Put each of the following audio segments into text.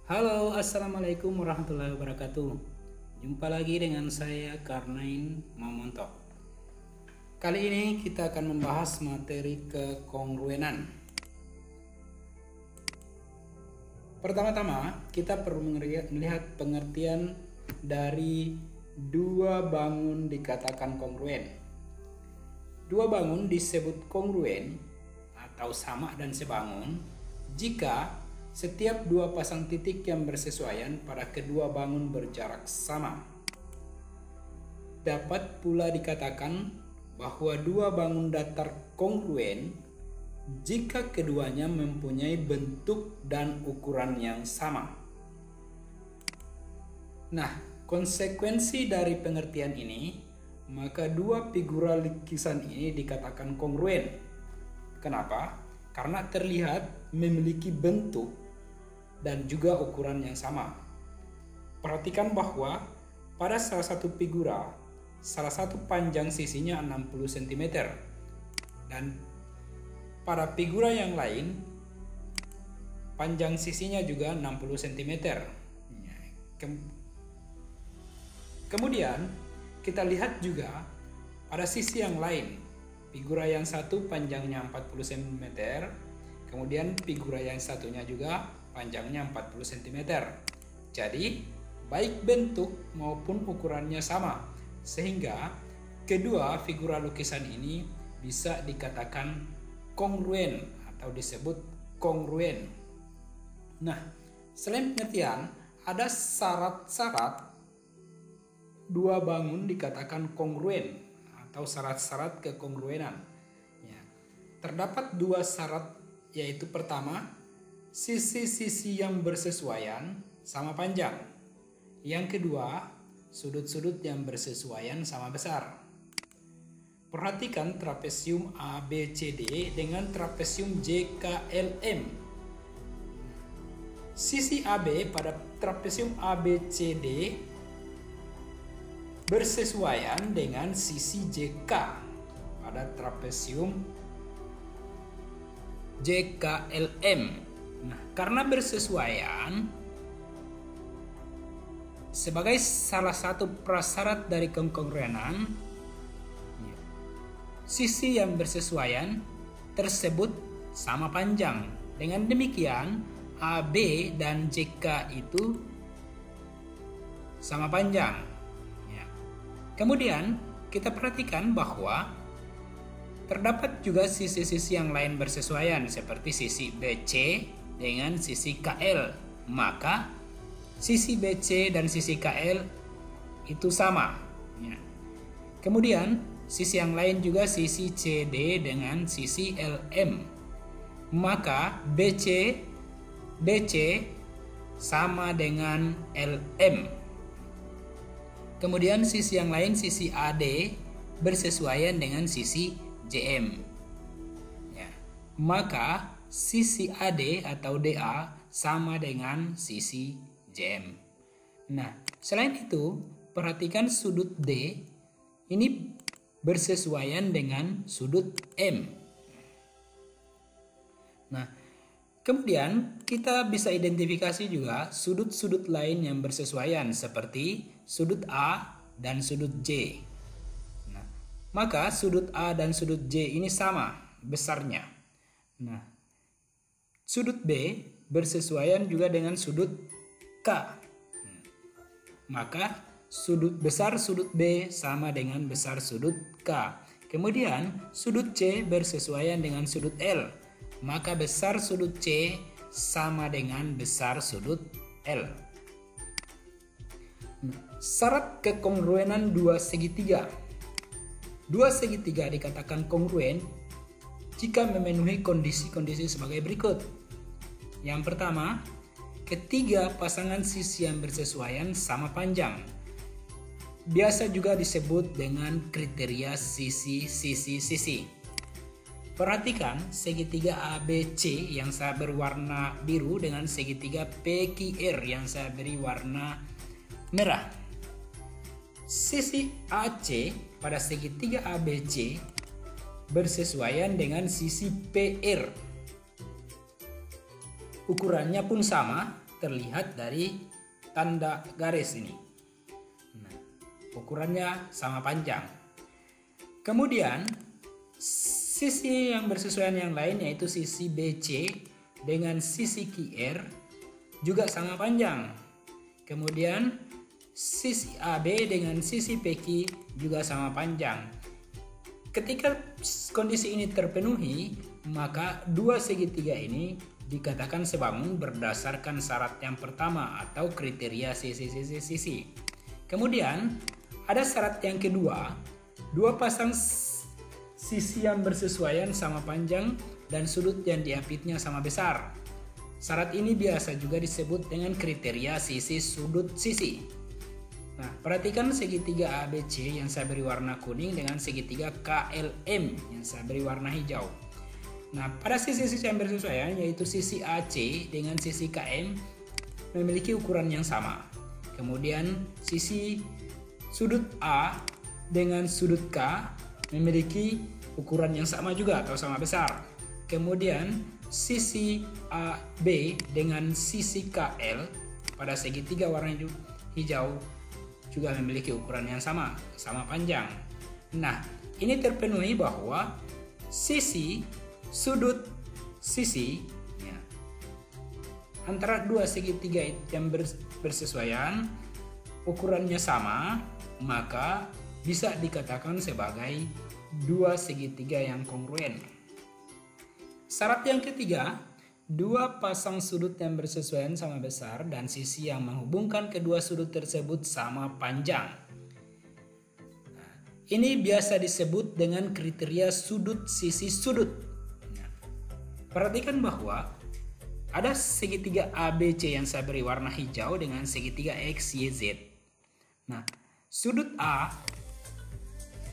Halo, assalamualaikum warahmatullahi wabarakatuh. Jumpa lagi dengan saya Karnain Mamontok. Kali ini kita akan membahas materi kekongruenan. Pertama-tama kita perlu melihat pengertian dari dua bangun dikatakan kongruen. Dua bangun disebut kongruen atau sama dan sebangun jika setiap dua pasang titik yang bersesuaian pada kedua bangun berjarak sama. Dapat pula dikatakan bahwa dua bangun datar kongruen jika keduanya mempunyai bentuk dan ukuran yang sama. Nah, konsekuensi dari pengertian ini, maka dua figura lukisan ini dikatakan kongruen. Kenapa? Karena terlihat memiliki bentuk dan juga ukuran yang sama. Perhatikan bahwa pada salah satu figura, salah satu panjang sisinya 60 cm dan pada figura yang lain panjang sisinya juga 60 cm. Kemudian kita lihat juga pada sisi yang lain, figura yang satu panjangnya 40 cm, kemudian figura yang satunya juga panjangnya 40 cm. Jadi, baik bentuk maupun ukurannya sama, sehingga kedua figura lukisan ini bisa dikatakan kongruen atau disebut kongruen. Nah, selain pengertian, ada syarat-syarat dua bangun dikatakan kongruen atau syarat-syarat kekongruenan. Ya, terdapat dua syarat, yaitu pertama, sisi-sisi yang bersesuaian sama panjang. Yang kedua, sudut-sudut yang bersesuaian sama besar. Perhatikan trapesium ABCD dengan trapesium JKLM. Sisi AB pada trapesium ABCD bersesuaian dengan sisi JK pada trapesium JKLM. Nah, karena bersesuaian sebagai salah satu prasyarat dari kekongruenan, sisi yang bersesuaian tersebut sama panjang. Dengan demikian, AB dan JK itu sama panjang. Kemudian kita perhatikan bahwa terdapat juga sisi-sisi yang lain bersesuaian seperti sisi BC dengan sisi KL. Maka sisi BC dan sisi KL itu sama. Kemudian sisi yang lain juga sisi CD dengan sisi LM. Maka BC sama dengan LM. Kemudian sisi yang lain, sisi AD, bersesuaian dengan sisi JM. Maka sisi AD atau DA sama dengan sisi JM. Nah, selain itu, perhatikan sudut D ini bersesuaian dengan sudut M. Nah, kemudian kita bisa identifikasi juga sudut-sudut lain yang bersesuaian seperti sudut A dan sudut J. Nah, maka sudut A dan sudut J ini sama besarnya. Nah, sudut B bersesuaian juga dengan sudut K. Maka sudut besar sudut B sama dengan besar sudut K. Kemudian sudut C bersesuaian dengan sudut L. Maka besar sudut C sama dengan besar sudut L. Syarat kekongruenan dua segitiga. Dua segitiga dikatakan kongruen jika memenuhi kondisi-kondisi sebagai berikut. Yang pertama, ketiga pasangan sisi yang bersesuaian sama panjang. Biasa juga disebut dengan kriteria sisi-sisi-sisi. Perhatikan segitiga ABC yang saya berwarna biru dengan segitiga PQR yang saya beri warna merah. Sisi AC pada segitiga ABC bersesuaian dengan sisi PR. Ukurannya pun sama, terlihat dari tanda garis ini. Nah, ukurannya sama panjang. Kemudian sisi yang bersesuaian yang lain yaitu sisi BC dengan sisi QR juga sama panjang. Kemudian sisi AB dengan sisi PQ juga sama panjang. Ketika kondisi ini terpenuhi, maka dua segitiga ini dikatakan sebangun berdasarkan syarat yang pertama atau kriteria sisi-sisi. Kemudian ada syarat yang kedua, dua pasang sisi yang bersesuaian sama panjang dan sudut yang diapitnya sama besar. Syarat ini biasa juga disebut dengan kriteria sisi sudut sisi. Nah, perhatikan segitiga ABC yang saya beri warna kuning dengan segitiga KLM yang saya beri warna hijau. Nah, pada sisi-sisi yang bersesuaian yaitu sisi AC dengan sisi KM memiliki ukuran yang sama. Kemudian sisi sudut A dengan sudut K memiliki ukuran yang sama juga atau sama besar. Kemudian sisi AB dengan sisi KL pada segitiga warna hijau juga memiliki ukuran yang sama panjang. Nah, ini terpenuhi bahwa sisi sudut sisi ya, antara dua segitiga yang bersesuaian ukurannya sama, maka bisa dikatakan sebagai dua segitiga yang kongruen. Syarat yang ketiga, dua pasang sudut yang bersesuaian sama besar dan sisi yang menghubungkan kedua sudut tersebut sama panjang. Nah, ini biasa disebut dengan kriteria sudut sisi sudut. Nah, perhatikan bahwa ada segitiga ABC yang saya beri warna hijau dengan segitiga XYZ. Nah, sudut A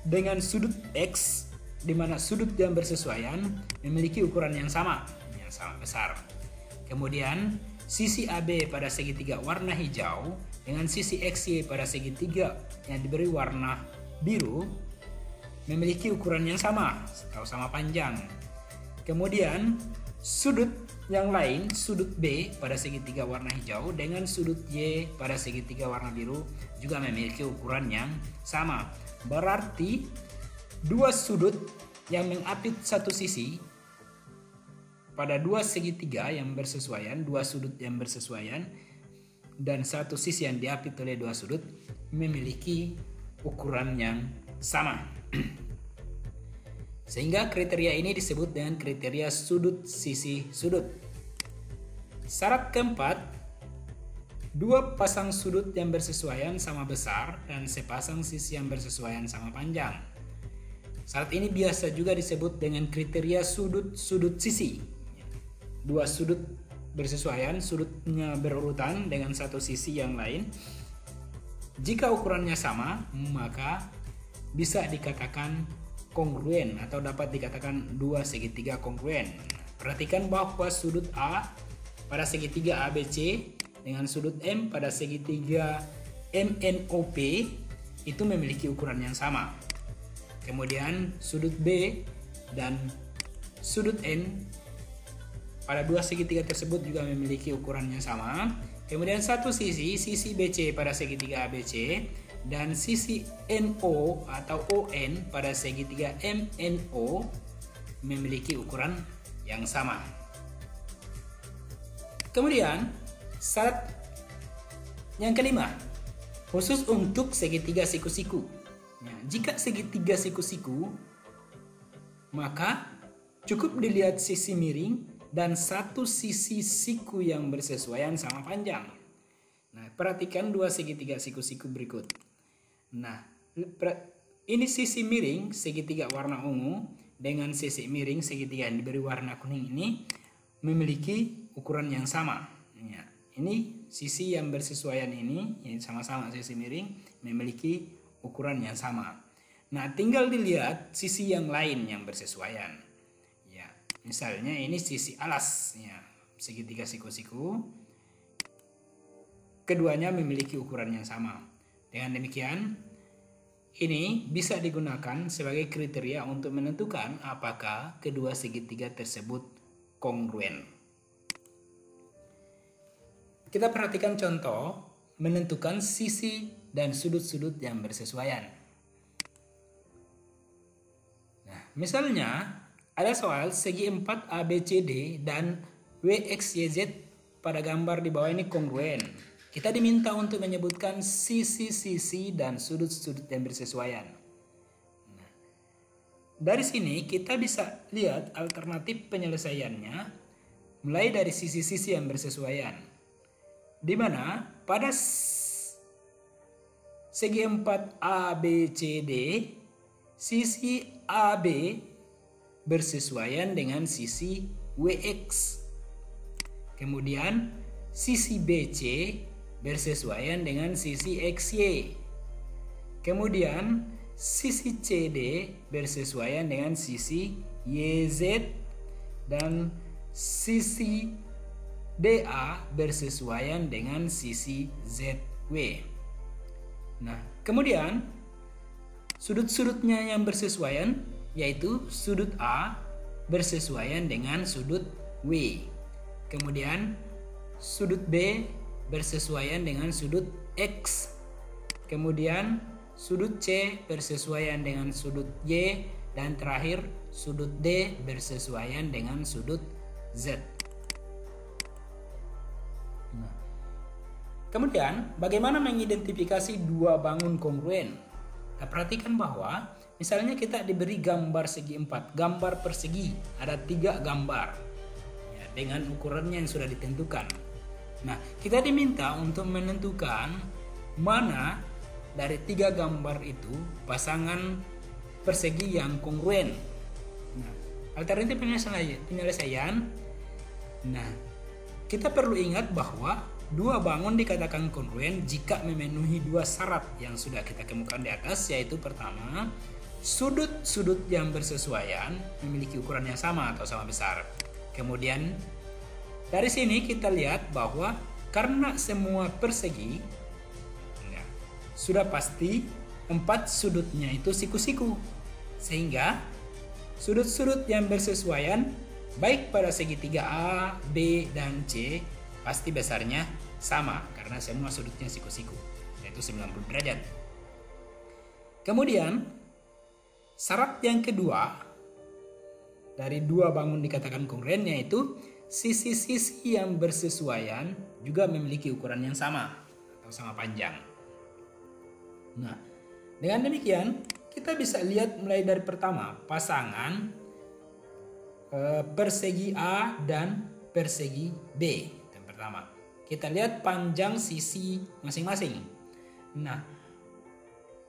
dengan sudut X di mana sudut yang bersesuaian memiliki ukuran yang sama besar. Kemudian sisi AB pada segitiga warna hijau dengan sisi XY pada segitiga yang diberi warna biru memiliki ukuran yang sama atau sama panjang. Kemudian sudut yang lain, sudut B pada segitiga warna hijau dengan sudut Y pada segitiga warna biru juga memiliki ukuran yang sama. Berarti dua sudut yang mengapit satu sisi pada dua segitiga yang bersesuaian, dua sudut yang bersesuaian dan satu sisi yang diapit oleh dua sudut memiliki ukuran yang sama. Sehingga kriteria ini disebut dengan kriteria sudut sisi sudut. Syarat keempat, dua pasang sudut yang bersesuaian sama besar dan sepasang sisi yang bersesuaian sama panjang. Syarat ini biasa juga disebut dengan kriteria sudut-sudut sisi. Dua sudut bersesuaian, sudutnya berurutan dengan satu sisi yang lain. Jika ukurannya sama, maka bisa dikatakan kongruen atau dapat dikatakan dua segitiga kongruen. Perhatikan bahwa sudut A pada segitiga ABC dengan sudut M pada segitiga MNOP itu memiliki ukuran yang sama. Kemudian sudut B dan sudut N pada dua segitiga tersebut juga memiliki ukuran yang sama. Kemudian satu sisi BC pada segitiga ABC dan sisi NO atau ON pada segitiga MNO memiliki ukuran yang sama. Kemudian syarat yang kelima, khusus untuk segitiga siku-siku. Nah, jika segitiga siku-siku, maka cukup dilihat sisi miring dan satu sisi siku yang bersesuaian sama panjang. Nah, perhatikan dua segitiga siku-siku berikut. Nah, ini sisi miring segitiga warna ungu dengan sisi miring segitiga yang diberi warna kuning ini memiliki ukuran yang sama. Ya, ini sisi yang bersesuaian ini, yang sama-sama sisi miring memiliki ukuran yang sama. Nah, tinggal dilihat sisi yang lain yang bersesuaian. Ya, misalnya ini sisi alas, ya, segitiga siku-siku. Keduanya memiliki ukuran yang sama. Dengan demikian, ini bisa digunakan sebagai kriteria untuk menentukan apakah kedua segitiga tersebut kongruen. kita perhatikan contoh menentukan sisi dan sudut-sudut yang bersesuaian. Nah, misalnya ada soal segi 4 ABCD dan WXYZ pada gambar di bawah ini kongruen. Kita diminta untuk menyebutkan sisi-sisi dan sudut-sudut yang bersesuaian. Nah, dari sini kita bisa lihat alternatif penyelesaiannya mulai dari sisi-sisi yang bersesuaian. Di mana pada segi 4 ABCD, sisi AB bersesuaian dengan sisi WX. Kemudian sisi BC bersesuaian dengan sisi XY. Kemudian sisi CD bersesuaian dengan sisi YZ dan sisi DA bersesuaian dengan sisi ZW. Nah, kemudian sudut-sudutnya yang bersesuaian yaitu sudut A bersesuaian dengan sudut W. Kemudian sudut B bersesuaian dengan sudut X. Kemudian sudut C bersesuaian dengan sudut Y. Dan terakhir sudut D bersesuaian dengan sudut Z. Nah, kemudian bagaimana mengidentifikasi dua bangun kongruen? Kita perhatikan bahwa misalnya kita diberi gambar segi 4, gambar persegi, ada 3 gambar ya, dengan ukurannya yang sudah ditentukan. Nah, kita diminta untuk menentukan mana dari 3 gambar itu pasangan persegi yang kongruen. Nah, alternatif penyelesaian. Nah, kita perlu ingat bahwa dua bangun dikatakan kongruen jika memenuhi 2 syarat yang sudah kita kemukakan di atas, yaitu pertama, sudut-sudut yang bersesuaian memiliki ukuran yang sama atau sama besar. Kemudian dari sini kita lihat bahwa karena semua persegi ya, sudah pasti 4 sudutnya itu siku-siku, sehingga sudut-sudut yang bersesuaian baik pada segitiga A, B, dan C pasti besarnya sama karena semua sudutnya siku-siku, yaitu 90 derajat. Kemudian syarat yang kedua dari dua bangun dikatakan kongruen, yaitu sisi-sisi yang bersesuaian juga memiliki ukuran yang sama atau sama panjang. Nah, dengan demikian kita bisa lihat mulai dari pertama pasangan persegi A dan persegi B. Yang pertama kita lihat panjang sisi masing-masing. Nah,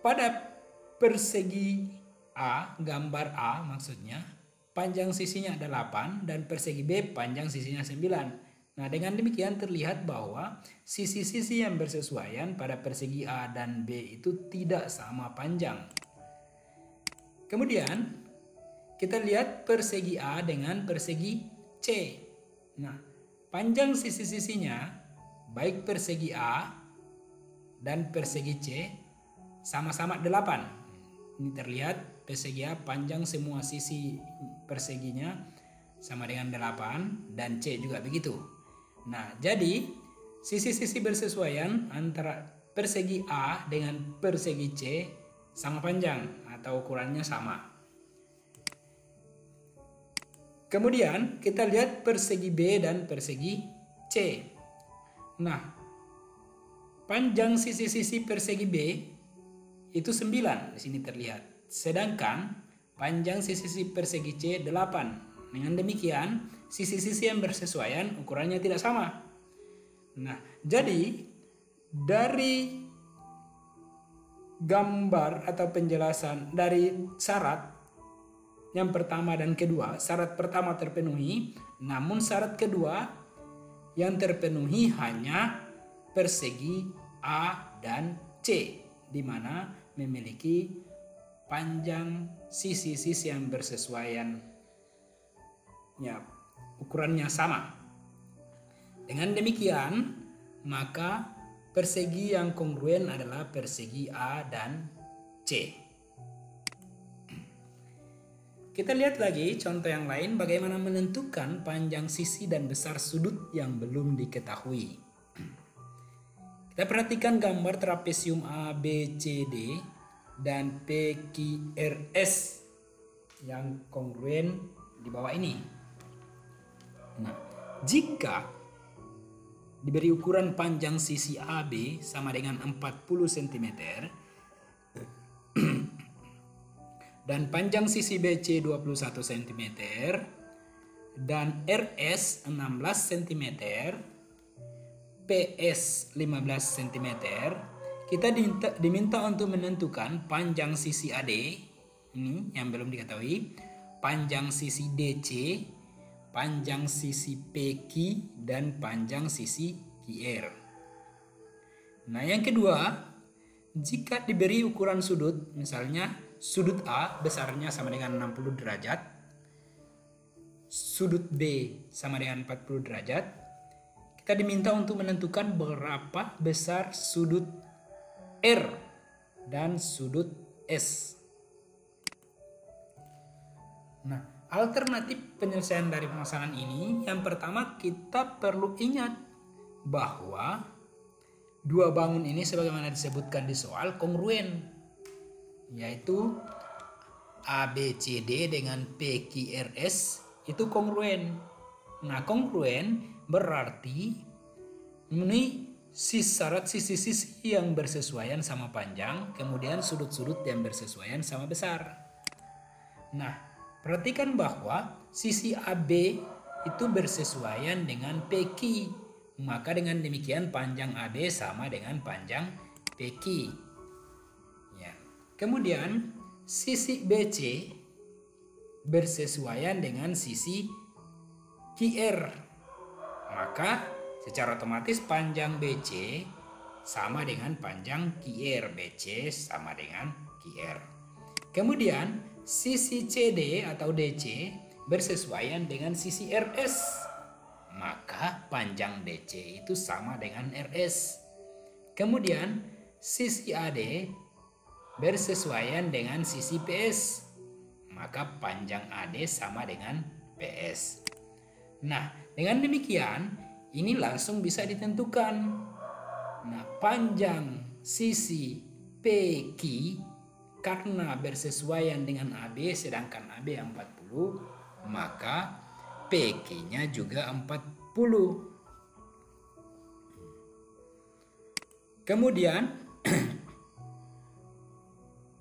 pada persegi A, gambar A maksudnya, panjang sisinya ada 8 dan persegi B panjang sisinya 9. Nah, dengan demikian terlihat bahwa sisi-sisi yang bersesuaian pada persegi A dan B itu tidak sama panjang. Kemudian kita lihat persegi A dengan persegi C. Nah, panjang sisi-sisinya baik persegi A dan persegi C sama-sama 8. Ini terlihat persegi A panjang semua sisi perseginya sama dengan 8 dan C juga begitu. Nah, jadi sisi-sisi bersesuaian antara persegi A dengan persegi C sama panjang atau ukurannya sama. Kemudian kita lihat persegi B dan persegi C. Nah, panjang sisi-sisi persegi B itu 9 di sini terlihat. Sedangkan panjang sisi-sisi persegi C 8. Dengan demikian, sisi-sisi yang bersesuaian ukurannya tidak sama. Nah, jadi dari gambar atau penjelasan dari syarat yang pertama dan kedua, syarat pertama terpenuhi, namun syarat kedua yang terpenuhi hanya persegi A dan C, di mana memiliki panjang sisi-sisi yang bersesuaian, ya, ukurannya sama. Dengan demikian, maka persegi yang kongruen adalah persegi A dan C. Kita lihat lagi contoh yang lain bagaimana menentukan panjang sisi dan besar sudut yang belum diketahui. Kita perhatikan gambar trapesium ABCD dan PQRS yang kongruen di bawah ini. Nah, jika diberi ukuran panjang sisi AB sama dengan 40 cm dan panjang sisi BC 21 cm dan RS 16 cm, PS 15 cm, kita diminta untuk menentukan panjang sisi AD ini yang belum diketahui, panjang sisi DC, panjang sisi PQ, dan panjang sisi QR. Nah, yang kedua, jika diberi ukuran sudut, misalnya sudut A besarnya sama dengan 60 derajat, sudut B sama dengan 40 derajat, kita diminta untuk menentukan berapa besar sudut R dan sudut S. Nah, alternatif penyelesaian dari permasalahan ini, yang pertama kita perlu ingat bahwa dua bangun ini sebagaimana disebutkan di soal kongruen, yaitu ABCD dengan PQRS itu kongruen. Nah, kongruen berarti memenuhi syarat sisi-sisi yang bersesuaian sama panjang, kemudian sudut-sudut yang bersesuaian sama besar. Nah, perhatikan bahwa sisi AB itu bersesuaian dengan PQ, maka dengan demikian panjang AB sama dengan panjang PQ. Ya. Kemudian sisi BC bersesuaian dengan sisi QR, maka secara otomatis panjang BC sama dengan panjang QR, BC sama dengan QR. Kemudian sisi CD atau DC bersesuaian dengan sisi RS, maka panjang DC itu sama dengan RS. Kemudian sisi AD bersesuaian dengan sisi PS, maka panjang AD sama dengan PS. Nah, dengan demikian ini langsung bisa ditentukan. Nah, panjang sisi PQ karena bersesuaian dengan AB, sedangkan AB 40, maka PQ-nya juga 40. Kemudian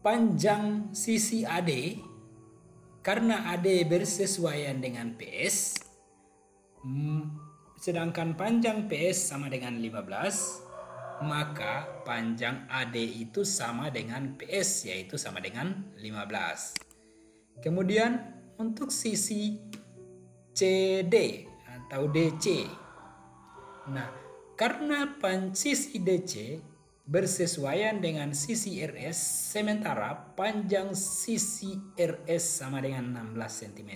panjang sisi AD karena AD bersesuaian dengan PS, sedangkan panjang PS sama dengan 15, maka panjang AD itu sama dengan PS, yaitu sama dengan 15. Kemudian untuk sisi CD atau DC, nah karena sisi DC bersesuaian dengan sisi RS, sementara panjang sisi RS sama dengan 16 cm,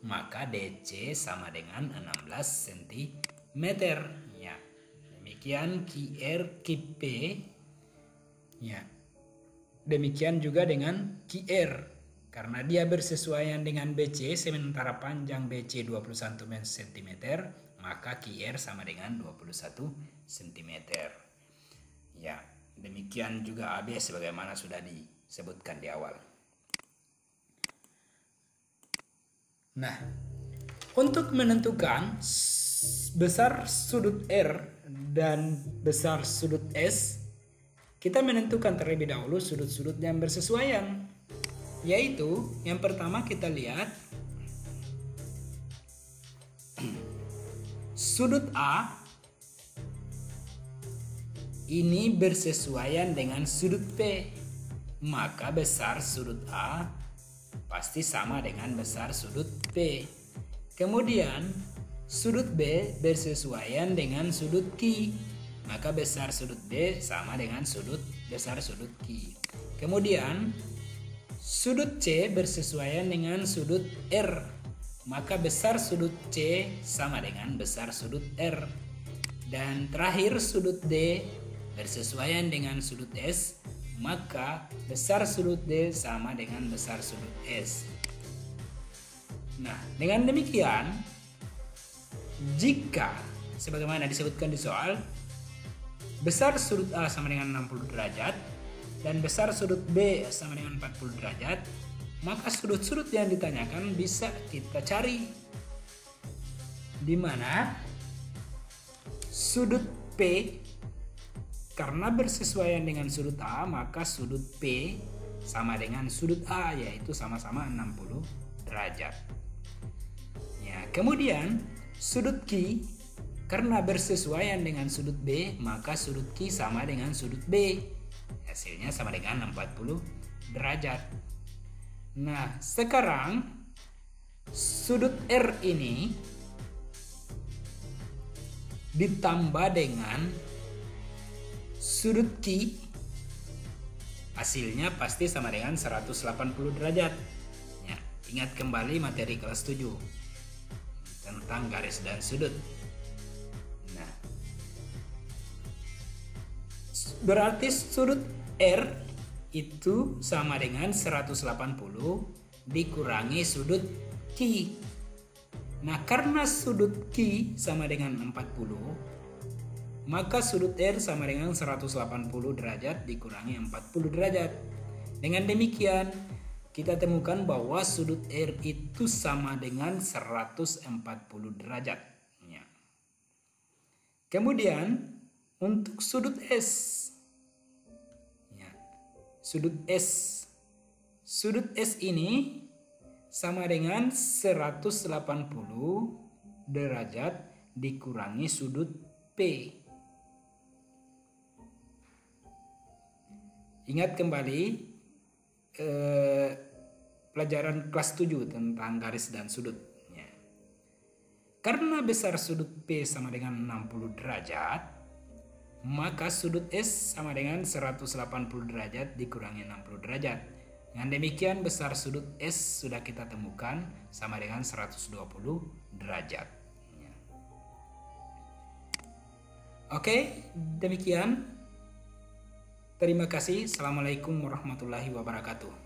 maka DC sama dengan 16 cm. Ya, demikian QR, QP. Ya, demikian juga dengan QR. Karena dia bersesuaian dengan BC, sementara panjang BC 21 cm, maka QR sama dengan 21 cm. Ya, demikian juga AB sebagaimana sudah disebutkan di awal. Nah, untuk menentukan besar sudut R dan besar sudut S, kita menentukan terlebih dahulu sudut-sudut yang bersesuaian. Yaitu, yang pertama kita lihat sudut A ini bersesuaian dengan sudut P, maka besar sudut A pasti sama dengan besar sudut P. Kemudian sudut B bersesuaian dengan sudut Q, maka besar sudut B sama dengan besar sudut Q. Kemudian sudut C bersesuaian dengan sudut R, maka besar sudut C sama dengan besar sudut R. Dan terakhir sudut D bersesuaian dengan sudut S, maka besar sudut D sama dengan besar sudut S. Nah, dengan demikian, jika sebagaimana disebutkan di soal, besar sudut A sama dengan 60 derajat dan besar sudut B sama dengan 40 derajat, maka sudut-sudut yang ditanyakan bisa kita cari. Di mana sudut P karena bersesuaian dengan sudut A, maka sudut P sama dengan sudut A, yaitu sama-sama 60 derajat. Ya, kemudian sudut Q karena bersesuaian dengan sudut B, maka sudut Q sama dengan sudut B. Hasilnya sama dengan 40 derajat. Nah, sekarang sudut R ini ditambah dengan sudut Q, hasilnya pasti sama dengan 180 derajat. Ya, ingat kembali materi kelas 7 tentang garis dan sudut. Nah, berarti sudut R itu sama dengan 180 dikurangi sudut Q. Nah, karena sudut Q sama dengan 40, maka sudut R sama dengan 180 derajat dikurangi 40 derajat. Dengan demikian, kita temukan bahwa sudut R itu sama dengan 140 derajat. Ya. Kemudian, untuk sudut S. Ya. Sudut S ini sama dengan 180 derajat dikurangi sudut P. Ingat kembali pelajaran kelas 7 tentang garis dan sudut. Ya. Karena besar sudut P sama dengan 60 derajat, maka sudut S sama dengan 180 derajat dikurangi 60 derajat. Dengan demikian besar sudut S sudah kita temukan sama dengan 120 derajat. Ya. Oke, demikian. Terima kasih. Assalamualaikum warahmatullahi wabarakatuh.